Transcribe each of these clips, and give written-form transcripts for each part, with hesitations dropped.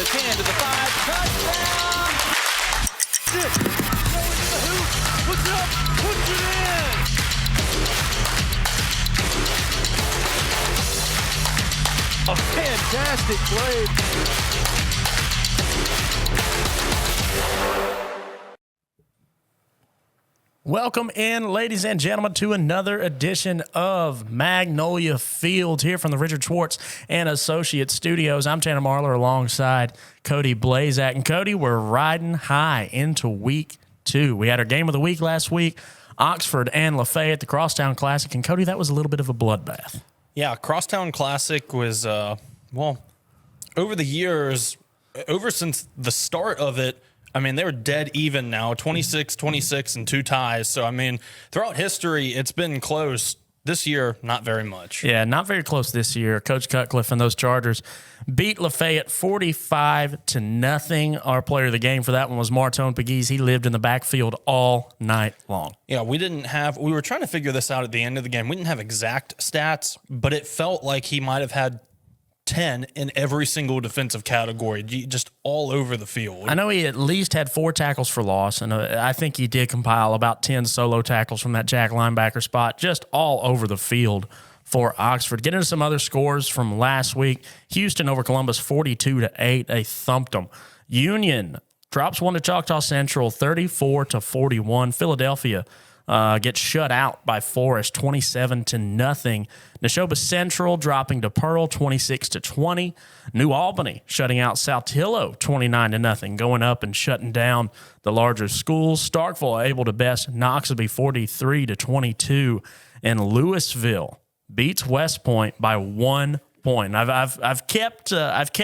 the 10 to the 5. Touchdown! 6. Going to the hoop. Puts it up. Puts it in. A fantastic play. Welcome in, ladies and gentlemen, to another edition of Magnolia Fields here from the Richard Schwartz and Associates Studios. I'm Tanner Marler alongside Cody Blazak. And Cody, we're riding high into week 2. We had our game of the week last week, Oxford and Lafayette, the Crosstown Classic. And Cody, that was a little bit of a bloodbath. Yeah, Crosstown Classic was, over the years, since the start of it, I mean, they were dead even now, 26-26 and 2 ties. So, I mean, throughout history, it's been close. This year, not very much. Yeah, not very close this year. Coach Cutcliffe and those Chargers beat Lafayette 45-0. Our player of the game for that one was Martone Pegues. He lived in the backfield all night long. Yeah, we were trying to figure this out at the end of the game. We didn't have exact stats, but it felt like he might have had 10 in every single defensive category, just all over the field. I know he at least had 4 tackles for loss, and I think he did compile about 10 solo tackles from that jack linebacker spot, just all over the field for Oxford. Get into some other scores from last week. Houston over Columbus 42-8. They thumped them. Union drops one to Choctaw Central 34-41. Philadelphia gets shut out by Forest 27-0. Neshoba Central dropping to Pearl 26-20. New Albany shutting out Saltillo 29-0, going up and shutting down the larger schools. Starkville able to best Knoxville 43-22, and Louisville beats West Point by 1 point. I've kept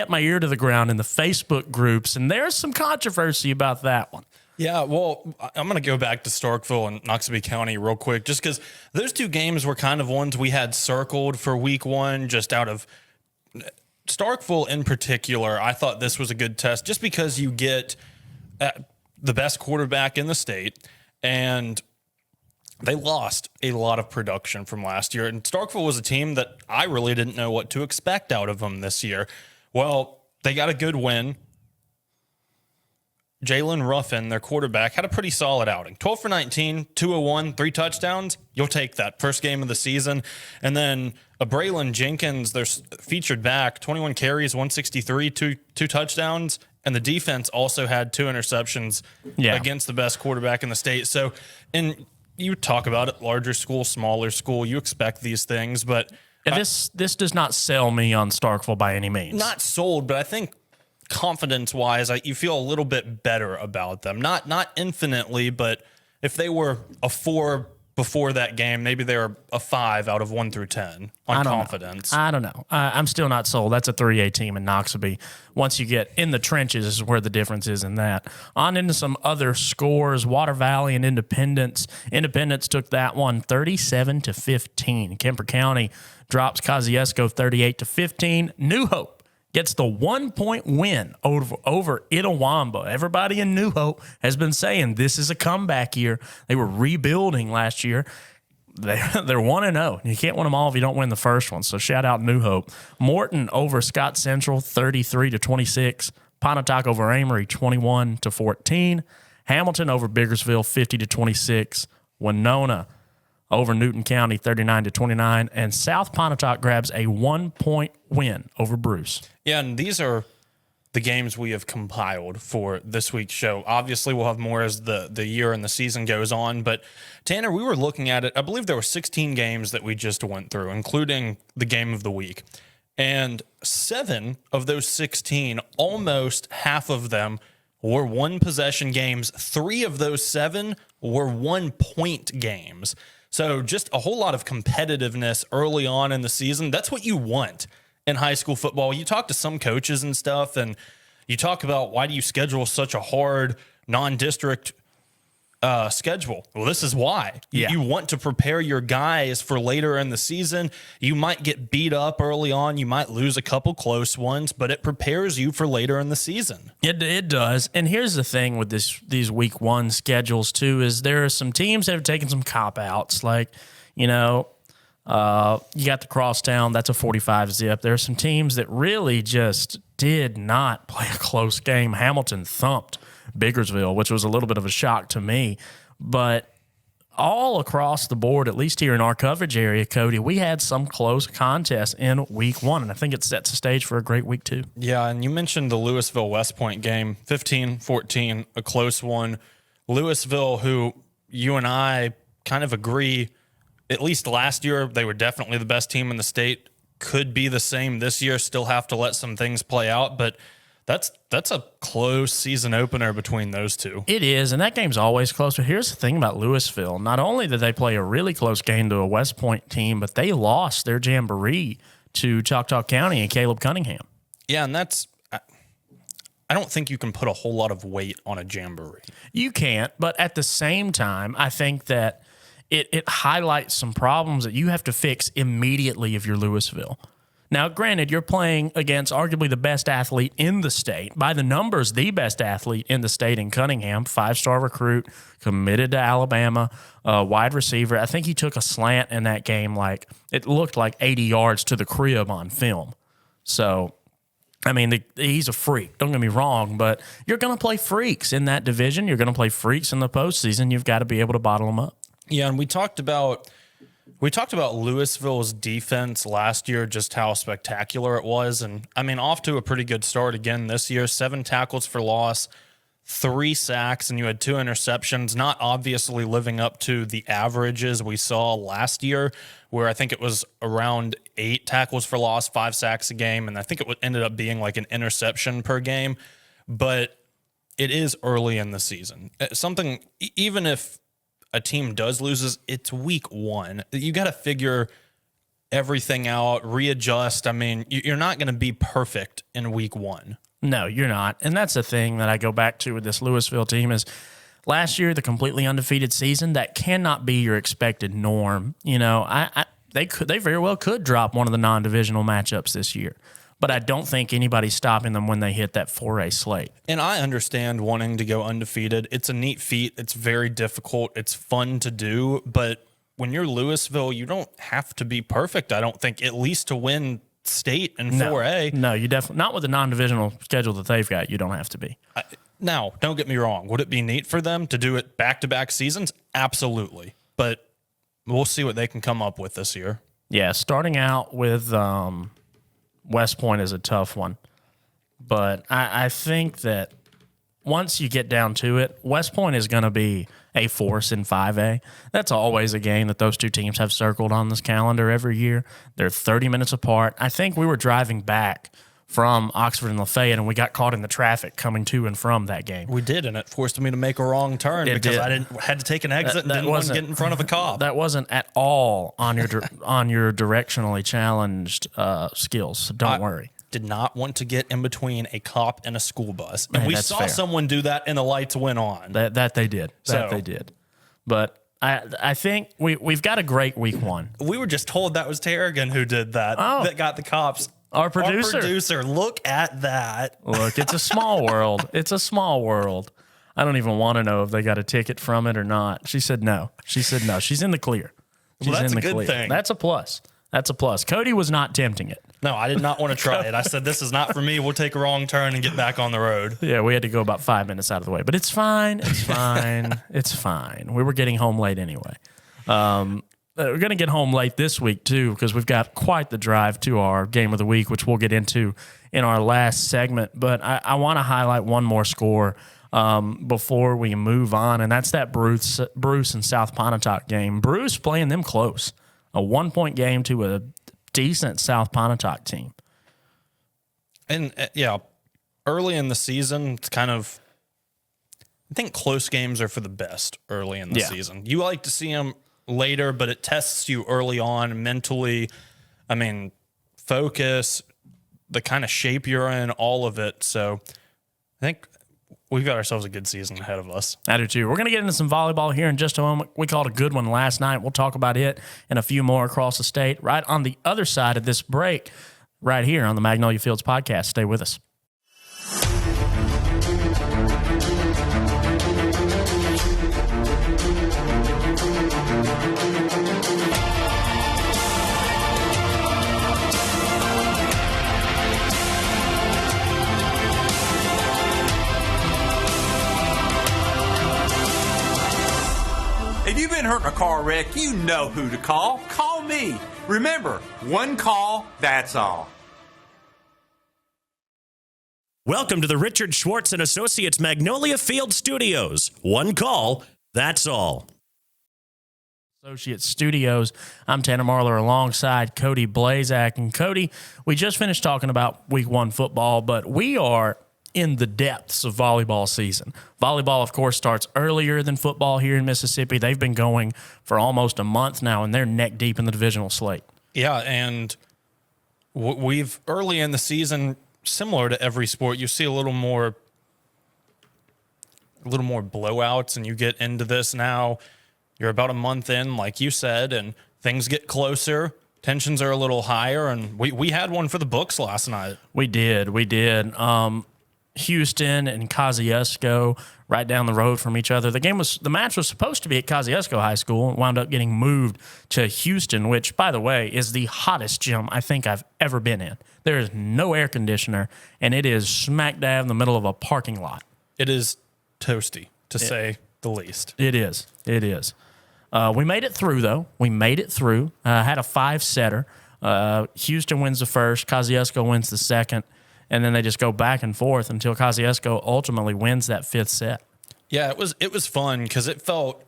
my ear to the ground in the Facebook groups, and there's some controversy about that one. Yeah, well, I'm going to go back to Starkville and Knoxville County real quick, just because those 2 games were kind of ones we had circled for week 1, just out of Starkville in particular. I thought this was a good test just because you get the best quarterback in the state, and they lost a lot of production from last year. And Starkville was a team that I really didn't know what to expect out of them this year. Well, they got a good win. Jalen Ruffin, their quarterback, had a pretty solid outing. 12 for 19, 201, 3 touchdowns. You'll take that. First game of the season. And then Braylon Jenkins, their featured back, 21 carries, 163, two touchdowns. And the defense also had 2 interceptions against the best quarterback in the state. So, and you talk about it, larger school, smaller school, you expect these things. But this does not sell me on Starkville by any means. Not sold, but I think confidence-wise, you feel a little bit better about them. Not infinitely, but if they were a 4 before that game, maybe they were a 5 out of 1 through 10 on confidence. I don't know. I'm still not sold. That's a 3A team in Knoxville. Once you get in the trenches is where the difference is in that. On into some other scores. Water Valley and Independence. Independence took that one 37-15. Kemper County drops Kosciuszko 38-15. New Hope gets the 1-point win over Itawamba. Everybody in New Hope has been saying this is a comeback year. They were rebuilding last year. They're 1-0. You can't win them all if you don't win the first one. So shout out New Hope. Morton over Scott Central 33-26. Pontotoc over Amory 21-14. Hamilton over Biggersville 50-26. Winona over Newton County 39-29, and South Pontotoc grabs a 1-point win over Bruce. Yeah, and these are the games we have compiled for this week's show. Obviously, we'll have more as the year and the season goes on, but Tanner, we were looking at it. I believe there were 16 games that we just went through, including the game of the week. And 7 of those 16, almost half of them, were 1-possession games. 3 of those 7 were 1-point games. So just a whole lot of competitiveness early on in the season. That's what you want in high school football. You talk to some coaches and stuff, and you talk about why do you schedule such a hard non-district schedule? Well, this is why. Yeah. You want to prepare your guys for later in the season. You might get beat up early on. You might lose a couple close ones, but it prepares you for later in the season. It does. And here's the thing with these week 1 schedules, too, is there are some teams that have taken some cop-outs. Like, You got the Crosstown. That's a 45 zip. There are some teams that really just did not play a close game. Hamilton thumped Biggersville, which was a little bit of a shock to me. But all across the board, at least here in our coverage area, Cody, we had some close contests in week 1, and I think it sets the stage for a great week 2. Yeah, and you mentioned the Louisville-West Point game, 15-14, a close one. Louisville, who you and I kind of agree, at least last year, they were definitely the best team in the state. Could be the same this year, still have to let some things play out, but that's a close season opener between those two. It is, and that game's always close. But here's the thing about Louisville. Not only did they play a really close game to a West Point team, but they lost their jamboree to Choctaw County and Caleb Cunningham. Yeah, and that's – I don't think you can put a whole lot of weight on a jamboree. You can't, but at the same time, I think that it highlights some problems that you have to fix immediately if you're Louisville. Now, granted, you're playing against arguably the best athlete in the state. By the numbers, the best athlete in the state in Cunningham, 5-star recruit, committed to Alabama, wide receiver. I think he took a slant in that game it looked like 80 yards to the crib on film. So, I mean, he's a freak. Don't get me wrong, but you're going to play freaks in that division. You're going to play freaks in the postseason. You've got to be able to bottle them up. Yeah, and we talked about Louisville's defense last year, just how spectacular it was. And, I mean, off to a pretty good start again this year. 7 tackles for loss, 3 sacks, and you had 2 interceptions, not obviously living up to the averages we saw last year, where I think it was around 8 tackles for loss, 5 sacks a game, and I think it ended up being like an interception per game. But it is early in the season. Something, even if a team does lose, it's week 1. You got to figure everything out, readjust. I mean, you're not going to be perfect in week 1. No, you're not. And that's the thing that I go back to with this Louisville team is last year, the completely undefeated season, that cannot be your expected norm. You know, they very well could drop one of the non-divisional matchups this year. But I don't think anybody's stopping them when they hit that 4A slate. And I understand wanting to go undefeated. It's a neat feat. It's very difficult. It's fun to do. But when you're Louisville, you don't have to be perfect, I don't think, at least to win state and 4A. No, you definitely not with the non-divisional schedule that they've got. You don't have to be. Now, don't get me wrong. Would it be neat for them to do it back-to-back seasons? Absolutely. But we'll see what they can come up with this year. Yeah, starting out with West Point is a tough one. But I think that once you get down to it, West Point is going to be a force in 5A. That's always a game that those two teams have circled on this calendar every year. They're 30 minutes apart. I think we were driving back from Oxford and Lafayette, and we got caught in the traffic coming to and from that game. We did, and it forced me to make a wrong turn because I had to take an exit and didn't want to get in front of a cop. That wasn't at all on your directionally challenged skills, so don't worry. Did not want to get in between a cop and a school bus. And we saw fair. Someone do that and the lights went on. That they did. They did. But I think we've got a great week 1. We were just told that was Tarragon who did that. That got the cops. Our producer. Look at that. Look, it's a small world. It's a small world. I don't even want to know if they got a ticket from it or not. She said no. She's in the clear. Well, that's a good thing. That's a plus. Cody was not tempting it. No, I did not want to try it. I said, this is not for me. We'll take a wrong turn and get back on the road. Yeah, we had to go about 5 minutes out of the way. But it's fine. It's fine. It's fine. We were getting home late anyway. We're going to get home late this week, too, because we've got quite the drive to our game of the week, which we'll get into in our last segment. But I want to highlight one more score before we move on, and that's that Bruce and South Pontotoc game. Bruce playing them close. A 1-point game to a decent South Pontotoc team. And, early in the season, it's kind of, I think close games are for the best early in the season. You like to see them later, but it tests you early on mentally. I mean, focus, the kind of shape you're in, all of it. So I think we've got ourselves a good season ahead of us. I do too. We're going to get into some volleyball here in just a moment. We called a good one last night. We'll talk about it and a few more across the state right on the other side of this break right here on the Magnolia Fields podcast. Stay with us. hurt in a car wreck, you know who to call. Call me. Remember, one call, that's all. Welcome to the Richard Schwartz and Associates Magnolia Fields Studios. One call, that's all. Associates Studios. I'm Tanner Marler alongside Cody Blazak. And Cody, we just finished talking about week 1 football, but we are in the depths of volleyball season. Volleyball, of course, starts earlier than football here in Mississippi. They've been going for almost a month now, and they're neck deep in the divisional slate. Yeah, and we've early in the season, similar to every sport, you see a little more blowouts, and you get into this now. You're about a month in, like you said, and things get closer. Tensions are a little higher, and we had one for the books last night. We did. Houston and Kosciuszko right down the road from each other. The match was supposed to be at Kosciuszko High School and wound up getting moved to Houston, which, by the way, is the hottest gym I think I've ever been in. There is no air conditioner, and it is smack dab in the middle of a parking lot. It is toasty, to say the least. It is. We made it through, though. Had a 5-setter. Houston wins the first. Kosciuszko wins the second. And then they just go back and forth until Kosciuszko ultimately wins that 5th set. Yeah, it was fun because it felt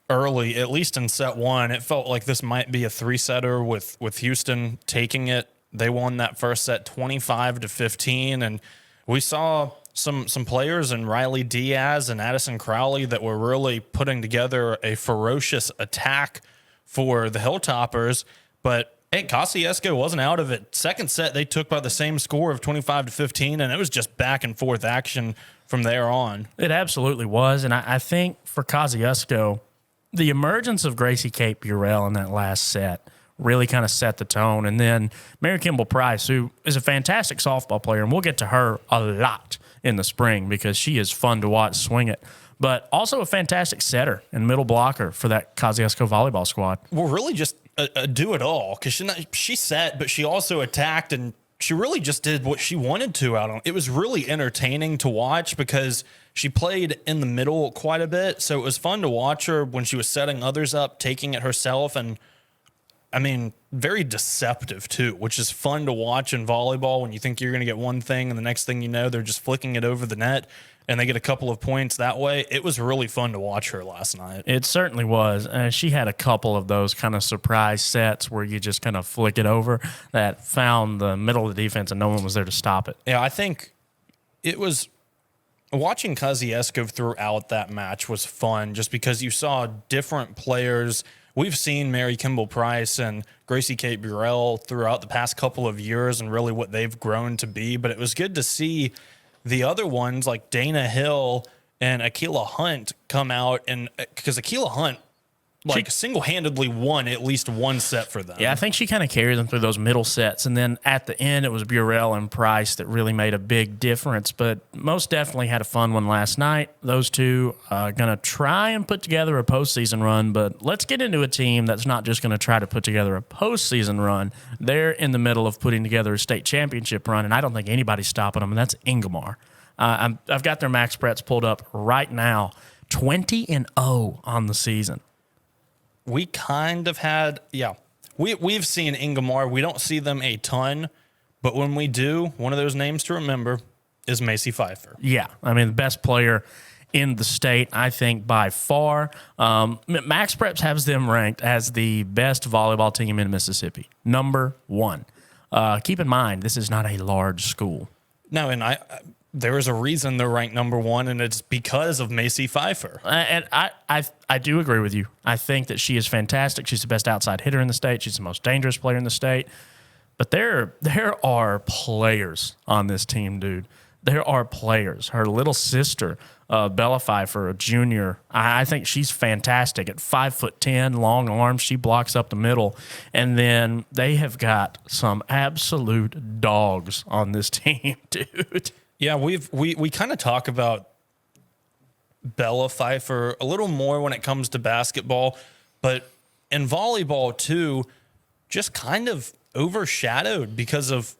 early, at least in set 1, it felt like this might be a 3-setter with Houston taking it. They won that first set 25-15, and we saw some players in Riley Diaz and Addison Crowley that were really putting together a ferocious attack for the Hilltoppers, but hey, Kosciuszko wasn't out of it. Second set, they took by the same score of 25-15, and it was just back and forth action from there on. It absolutely was, and I think for Kosciuszko, the emergence of Gracie Kate Burrell in that last set really kind of set the tone. And then Mary Kimball Price, who is a fantastic softball player, and we'll get to her a lot in the spring because she is fun to watch swing it, but also a fantastic setter and middle blocker for that Kosciuszko volleyball squad. Well, really just a do-it-all because she set, but she also attacked, and she really just did what she wanted to out on. It was really entertaining to watch because she played in the middle quite a bit, so it was fun to watch her when she was setting others up, taking it herself, and I mean, very deceptive too, which is fun to watch in volleyball when you think you're going to get one thing and the next thing you know, they're just flicking it over the net and they get a couple of points that way. It was really fun to watch her last night. It certainly was. She had a couple of those kind of surprise sets where you just kind of flick it over that found the middle of the defense and no one was there to stop it. Yeah, I think it was watching Kosciuszko throughout that match was fun just because you saw different players. We've seen Mary Kimball Price and Gracie Kate Burrell throughout the past couple of years and really what they've grown to be, but it was good to see the other ones like Dana Hill and Akila Hunt come out, and because Akila Hunt single-handedly won at least one set for them. Yeah, I think she kind of carried them through those middle sets, and then at the end it was Burrell and Price that really made a big difference, but most definitely had a fun one last night. Those two are going to try and put together a postseason run, but let's get into a team that's not just going to try to put together a postseason run. They're in the middle of putting together a state championship run, and I don't think anybody's stopping them, and that's Ingomar. I've got their max spreads pulled up right now, 20-0 on the season. We kind of had, we've seen Ingomar. We don't see them a ton, but when we do, one of those names to remember is Macy Pfeiffer. Yeah, I mean, the best player in the state, I think, by far. Max Preps has them ranked as the best volleyball team in Mississippi, number 1. Keep in mind, this is not a large school. No, and there is a reason they're ranked number 1, and it's because of Macy Pfeiffer. And I do agree with you. I think that she is fantastic. She's the best outside hitter in the state. She's the most dangerous player in the state. But there are players on this team, dude. There are players. Her little sister, Bella Pfeiffer, a junior, I think she's fantastic. At 5'10", long arms, she blocks up the middle. And then they have got some absolute dogs on this team, dude. Yeah, we kind of talk about Bella Pfeiffer a little more when it comes to basketball, but in volleyball too, just kind of overshadowed because of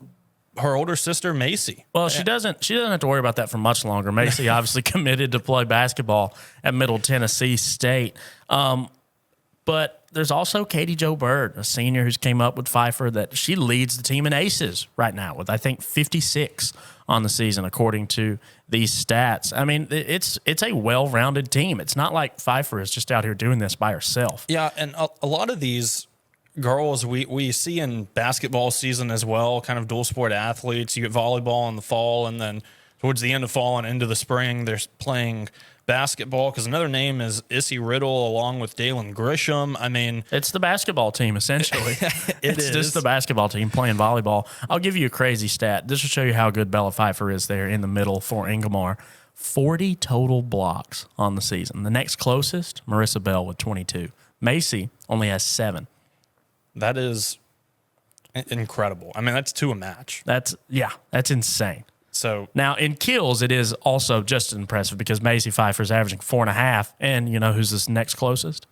her older sister, Macy. Well, she doesn't have to worry about that for much longer. Macy obviously committed to play basketball at Middle Tennessee State. But there's also Katie Jo Bird, a senior who's came up with Pfeiffer, that she leads the team in aces right now with, I think, 56 on the season, according to these stats. I mean, it's a well-rounded team. It's not like Pfeiffer is just out here doing this by herself. Yeah, and a lot of these girls we see in basketball season as well, kind of dual sport athletes. You get volleyball in the fall, and then towards the end of fall and into the spring, they're playing basketball, because another name is Issy Riddle along with Dalen Grisham. I mean, it's the basketball team, essentially. It's is. just the basketball team playing volleyball. I'll give you a crazy stat. This will show you how good Bella Pfeiffer is there in the middle for Ingomar. 40 total blocks on the season. The next closest, Marissa Bell with 22. Macy only has 7. That is incredible. I mean, that's 2 a match. That's insane. So now in kills, it is also just as impressive because Macy Pfeiffer's averaging 4.5, and you know who's this next closest?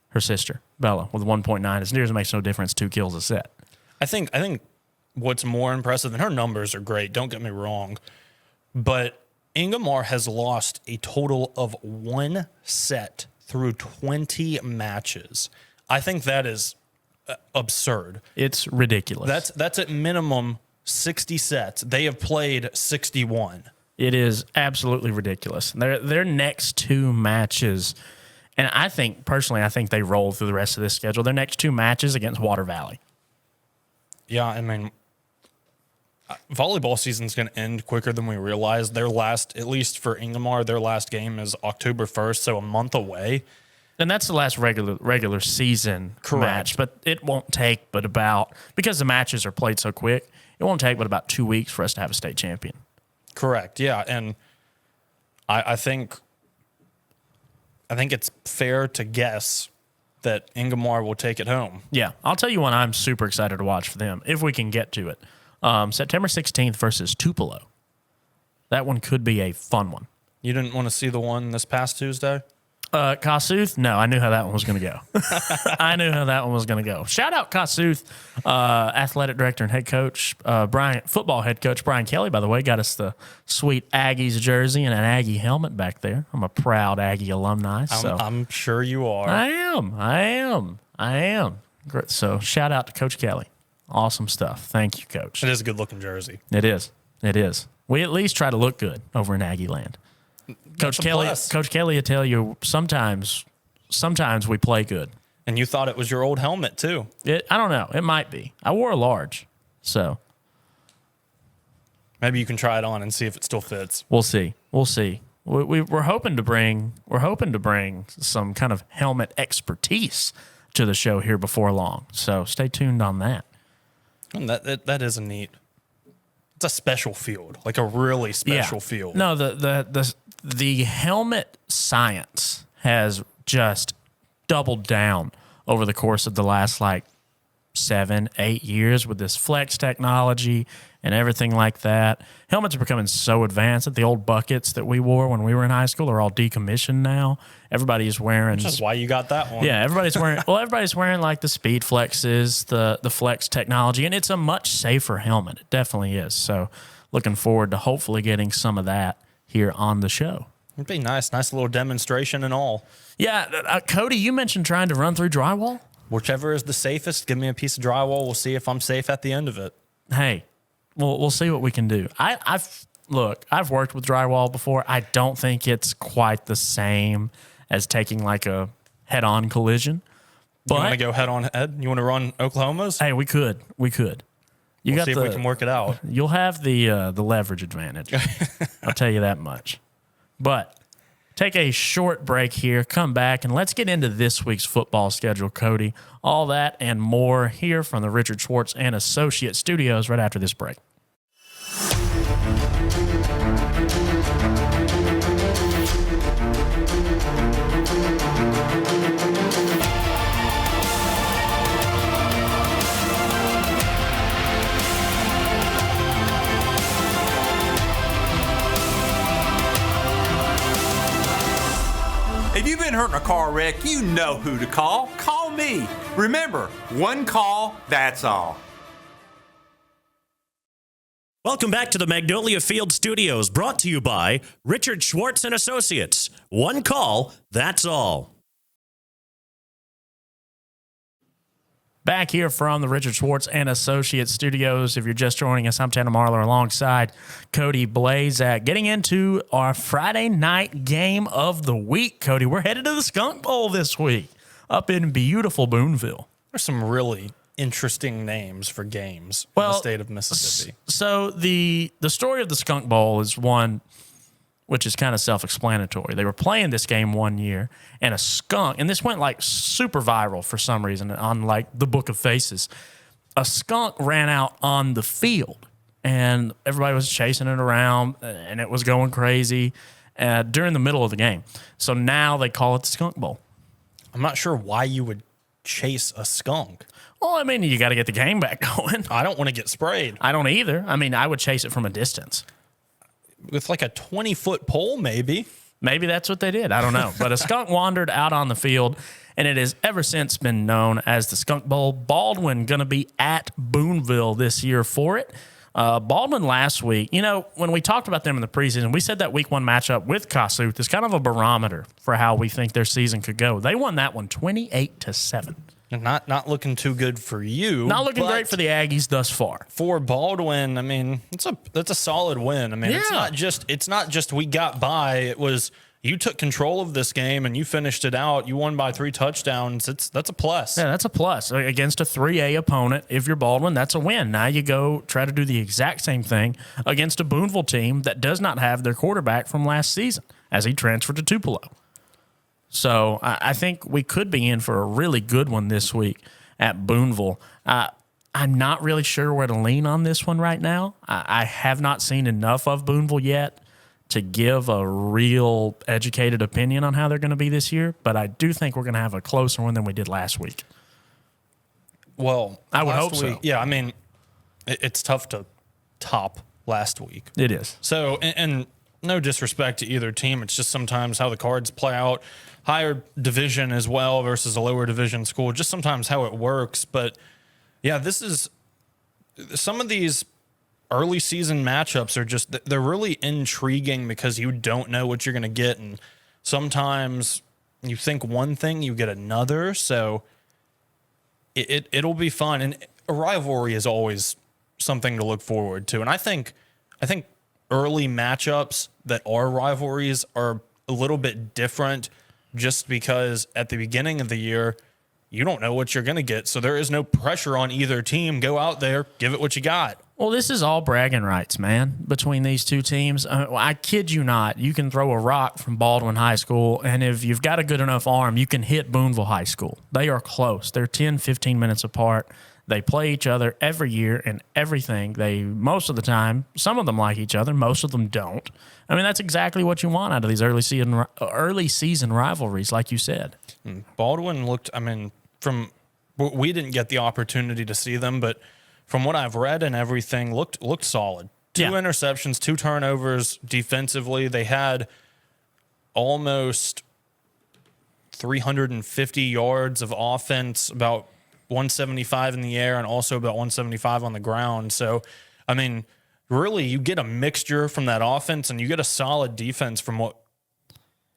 Her sister Bella with 1.9. As near as it makes no difference, 2 kills a set. I think what's more impressive, and her numbers are great, don't get me wrong, but Ingomar has lost a total of 1 set through 20 matches. I think that is absurd. It's ridiculous. That's at minimum 60 sets. They have played 61. It is absolutely ridiculous. Their next 2 matches, and I think they roll through the rest of this schedule. Their next 2 matches against Water Valley. Yeah, I mean, volleyball season's going to end quicker than we realize. Their last, at least for Ingomar, their last game is October 1st, so a month away. And that's the last regular season match. But it won't take because the matches are played so quick, it won't take but about 2 weeks for us to have a state champion. Correct. Yeah, and I think it's fair to guess that Ingomar will take it home. Yeah, I'll tell you one I'm super excited to watch for them if we can get to it. September 16th versus Tupelo. That one could be a fun one. You didn't want to see the one this past Tuesday? Kossuth? No, I knew how that one was going to go. Shout out Kossuth, athletic director and head coach, football head coach Brian Kelly, by the way, got us the sweet Aggies jersey and an Aggie helmet back there. I'm a proud Aggie alumni. I'm sure you are. I am. Great. So shout out to Coach Kelly. Awesome stuff. Thank you, Coach. It is a good-looking jersey. It is. We at least try to look good over in Aggie land. Coach Kelly will tell you sometimes we play good. And you thought it was your old helmet too. I don't know. It might be. I wore a large, so maybe you can try it on and see if it still fits. We'll see. We're hoping to bring some kind of helmet expertise to the show here before long. So stay tuned on that. And that is a neat. It's a special field, like a really special field. No, the helmet science has just doubled down over the course of the last 7-8 years with this flex technology and everything like that. Helmets are becoming so advanced that the old buckets that we wore when we were in high school are all decommissioned now. Everybody is wearing. That's why you got that one. Yeah, everybody's wearing. Well, everybody's wearing the Speed Flexes, the flex technology, and it's a much safer helmet. It definitely is. So, looking forward to hopefully getting some of that here on the show. It'd be nice little demonstration and all. Yeah, Cody, you mentioned trying to run through drywall. Whichever is the safest, give me a piece of drywall. We'll see if I'm safe at the end of it. Hey, we'll see what we can do. I've worked with drywall before. I don't think it's quite the same as taking a head-on collision. But you want to go head-on-head? You want to run Oklahoma's? Hey, we could. We'll see if we can work it out. You'll have the leverage advantage. I'll tell you that much. But take a short break here, come back, and let's get into this week's football schedule, Cody. All that and more here from the Richard Schwartz and Associate Studios right after this break. If you've been hurt in a car wreck, you know who to call. Call me. Remember, 1 call, that's all. Welcome back to the Magnolia Fields Studios, brought to you by Richard Schwartz and Associates. One call, that's all. Back here from the Richard Schwartz and Associates Studios. If you're just joining us, I'm Tanner Marlar alongside Cody Blazak. Getting into our Friday night game of the week, Cody. We're headed to the Skunk Bowl this week up in beautiful Booneville. There's some really interesting names for games in the state of Mississippi. So the story of the Skunk Bowl is one which is kind of self-explanatory. They were playing this game one year, and a skunk, and this went like super viral for some reason on like the Book of Faces. A skunk ran out on the field, and everybody was chasing it around, and it was going crazy during the middle of the game. So now they call it the Skunk Bowl. I'm not sure why you would chase a skunk. Well, I mean, you got to get the game back going. I don't want to get sprayed. I don't either. I mean, I would chase it from a distance. With like a 20-foot pole, maybe. Maybe that's what they did. I don't know. But a skunk wandered out on the field, and it has ever since been known as the Skunk Bowl. Baldwyn going to be at Booneville this year for it. Baldwyn last week, you know, when we talked about them in the preseason, we said that week one matchup with Kossuth is kind of a barometer for how we think their season could go. They won that one 28-7. Not looking too good for you. Not looking great for the Aggies thus far. For Baldwyn, I mean, that's a solid win. I mean, it's not just we got by. It was you took control of this game and you finished it out. You won by 3 touchdowns. That's a plus. Yeah, that's a plus against a 3A opponent. If you're Baldwyn, that's a win. Now you go try to do the exact same thing against a Booneville team that does not have their quarterback from last season as he transferred to Tupelo. So I think we could be in for a really good one this week at Booneville. I'm not really sure where to lean on this one right now. I have not seen enough of Booneville yet to give a real educated opinion on how they're going to be this year, but I do think we're going to have a closer one than we did last week. Well, I would hope so. Yeah, I mean, it's tough to top last week. It is. So, and no disrespect to either team. It's just sometimes how the cards play out. Higher division as well versus a lower division school. Just sometimes how it works. But, yeah, this is – some of these early season matchups are just – they're really intriguing because you don't know what you're going to get. And sometimes you think one thing, you get another. So it'll be fun. And a rivalry is always something to look forward to. And I think early matchups that are rivalries are a little bit different just because at the beginning of the year, you don't know what you're going to get. So there is no pressure on either team. Go out there, give it what you got. Well, this is all bragging rights, man, between these two teams. I kid you not. You can throw a rock from Baldwyn High School, and if you've got a good enough arm, you can hit Booneville High School. They are close. They're 10, 15 minutes apart. They play each other every year and everything. They, most of the time, some of them like each other, most of them don't. I mean, that's exactly what you want out of these early season rivalries, like you said. Baldwyn looked, I mean, we didn't get the opportunity to see them, but from what I've read and everything, looked solid. 2 interceptions, 2 turnovers defensively. They had almost 350 yards of offense, about 175 in the air and also about 175 on the ground. So, I mean, really, you get a mixture from that offense and you get a solid defense from what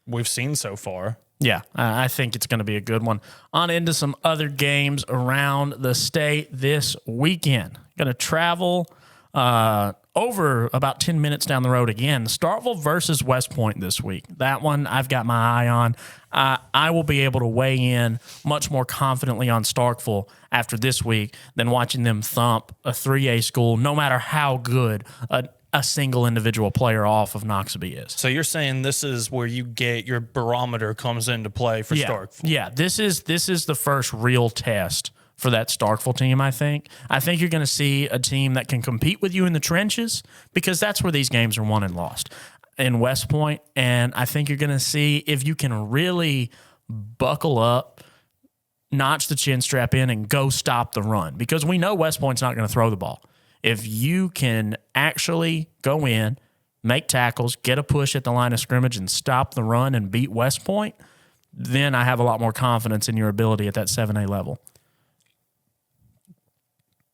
we've seen so far. Yeah, I think it's going to be a good one. On into some other games around the state this weekend. Going to travel over about 10 minutes down the road again. Starkville versus West Point this week. That one I've got my eye on. I will be able to weigh in much more confidently on Starkville after this week than watching them thump a 3A school, no matter how good a single individual player off of Noxubee is. So you're saying this is where you get your barometer comes into play for Starkville? Yeah, this is the first real test for that Starkville team, I think. I think you're going to see a team that can compete with you in the trenches because that's where these games are won and lost in West Point. And I think you're going to see if you can really buckle up, notch the chin strap in, and go stop the run because we know West Point's not going to throw the ball. If you can actually go in, make tackles, get a push at the line of scrimmage, and stop the run and beat West Point, then I have a lot more confidence in your ability at that 7A level.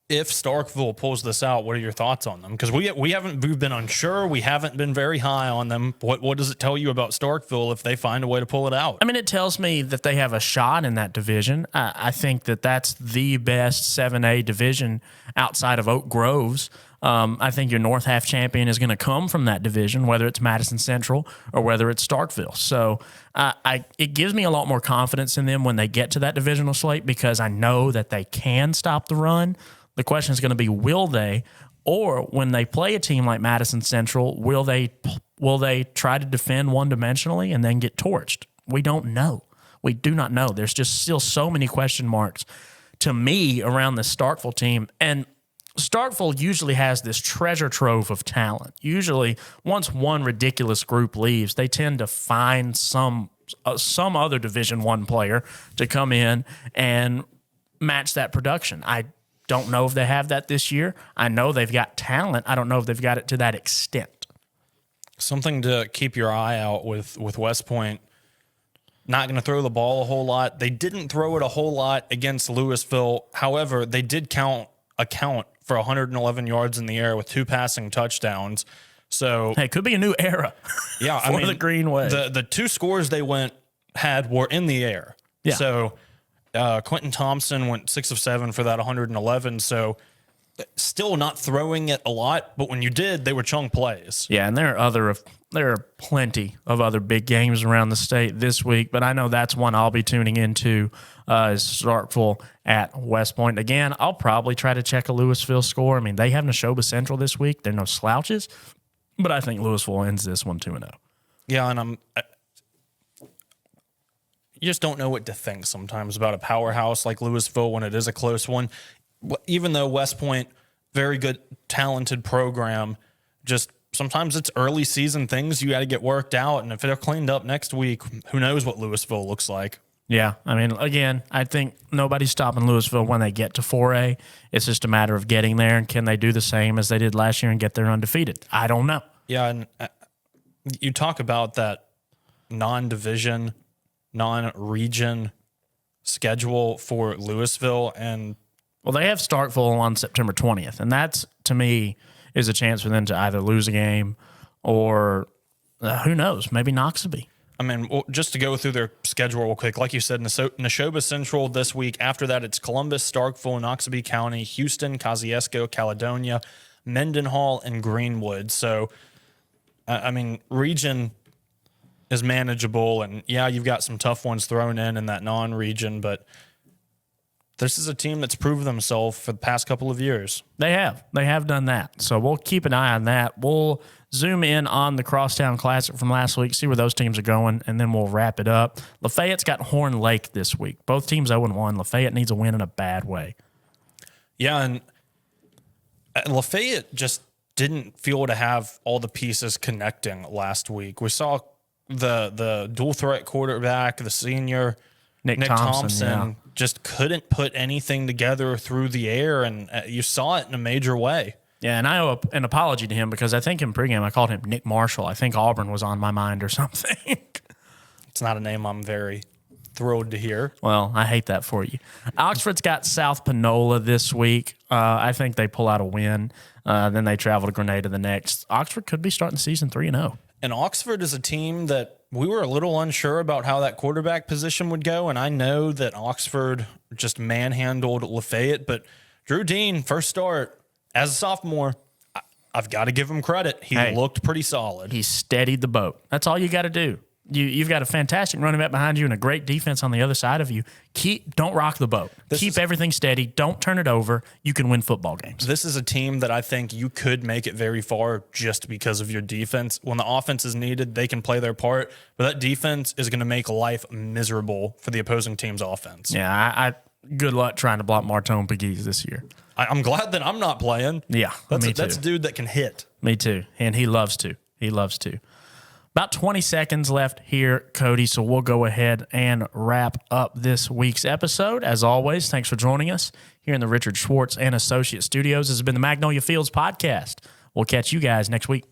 if Starkville pulls this out, what are your thoughts on them? Because we've been unsure. We haven't been very high on them. What does it tell you about Starkville if they find a way to pull it out? I mean, it tells me that they have a shot in that division. I think that that's the best 7A division outside of Oak Groves. I think your North half champion is going to come from that division, whether it's Madison Central or whether it's Starkville. So it gives me a lot more confidence in them when they get to that divisional slate because I know that they can stop the run. The question is going to be, will they? Or when they play a team like Madison Central, will they try to defend one-dimensionally and then get torched? We don't know. We do not know. There's just still so many question marks to me around the Starkville team. And Starkville usually has this treasure trove of talent. Usually, once one ridiculous group leaves, they tend to find some other Division I player to come in and match that production. I don't know if they have that this year. I know they've got talent. I don't know if they've got it to that extent. Something to keep your eye out with West Point. Not going to throw the ball a whole lot. They didn't throw it a whole lot against Louisville. However, they did count for 111 yards in the air with 2 passing touchdowns. So hey, could be a new era. Yeah, for the Green Wave. The 2 scores they had were in the air. Yeah. So Quentin Thompson went 6 of 7 for that 111. So still not throwing it a lot, but when you did, they were chunk plays. Yeah, and there are plenty of other big games around the state this week, but I know that's one I'll be tuning into is Starkville at West Point. Again, I'll probably try to check a Louisville score. I mean, they have Neshoba Central this week. They're no slouches, but I think Louisville ends this one 2-0. Yeah, and you just don't know what to think sometimes about a powerhouse like Louisville when it is a close one. Even though West Point, very good, talented program, just sometimes it's early season things you got to get worked out. And if they're cleaned up next week, who knows what Louisville looks like. Yeah, I mean, again, I think nobody's stopping Louisville when they get to 4A. It's just a matter of getting there, and can they do the same as they did last year and get there undefeated? I don't know. Yeah, and you talk about that non-division, non-region schedule for Louisville, and well, they have Starkville on September 20th, and that's, to me, is a chance for them to either lose a game or, who knows, maybe Noxubee. I mean, just to go through their schedule real quick, like you said, Neshoba Central this week. After that, it's Columbus, Starkville, Noxubee County, Houston, Kosciuszko, Caledonia, Mendenhall, and Greenwood. So, I mean, region is manageable, and yeah, you've got some tough ones thrown in that non-region, but this is a team that's proved themselves for the past couple of years. They have done that. So we'll keep an eye on that. We'll zoom in on the Crosstown Classic from last week, see where those teams are going, and then we'll wrap it up. Lafayette's got Horn Lake this week. Both teams 0-1. Lafayette needs a win in a bad way. Yeah, and Lafayette just didn't feel to have all the pieces connecting last week. We saw the dual threat quarterback, the senior Nick Thompson just couldn't put anything together through the air, and you saw it in a major way. Yeah, and I owe an apology to him because I think in pregame I called him Nick Marshall. I think Auburn was on my mind or something. It's not a name I'm very thrilled to hear. Well, I hate that for you. Oxford's got South Panola this week. I think they pull out a win. Then they travel to Grenada the next. Oxford could be starting the season 3-0. And Oxford is a team that we were a little unsure about how that quarterback position would go, and I know that Oxford just manhandled Lafayette, but Drew Dean, first start, as a sophomore, I've got to give him credit. He looked pretty solid. He steadied the boat. That's all you got to do. You've got a fantastic running back behind you and a great defense on the other side of you. Don't rock the boat. Keep everything steady. Don't turn it over. You can win football games. This is a team that I think you could make it very far just because of your defense. When the offense is needed, they can play their part, but that defense is going to make life miserable for the opposing team's offense. Yeah, good luck trying to block Martone Pegues this year. I'm glad that I'm not playing. Yeah, me too. That's a dude that can hit. Me too, and he loves to. About 20 seconds left here, Cody, so we'll go ahead and wrap up this week's episode. As always, thanks for joining us here in the Richard Schwartz and Associate Studios. This has been the Magnolia Fields Podcast. We'll catch you guys next week.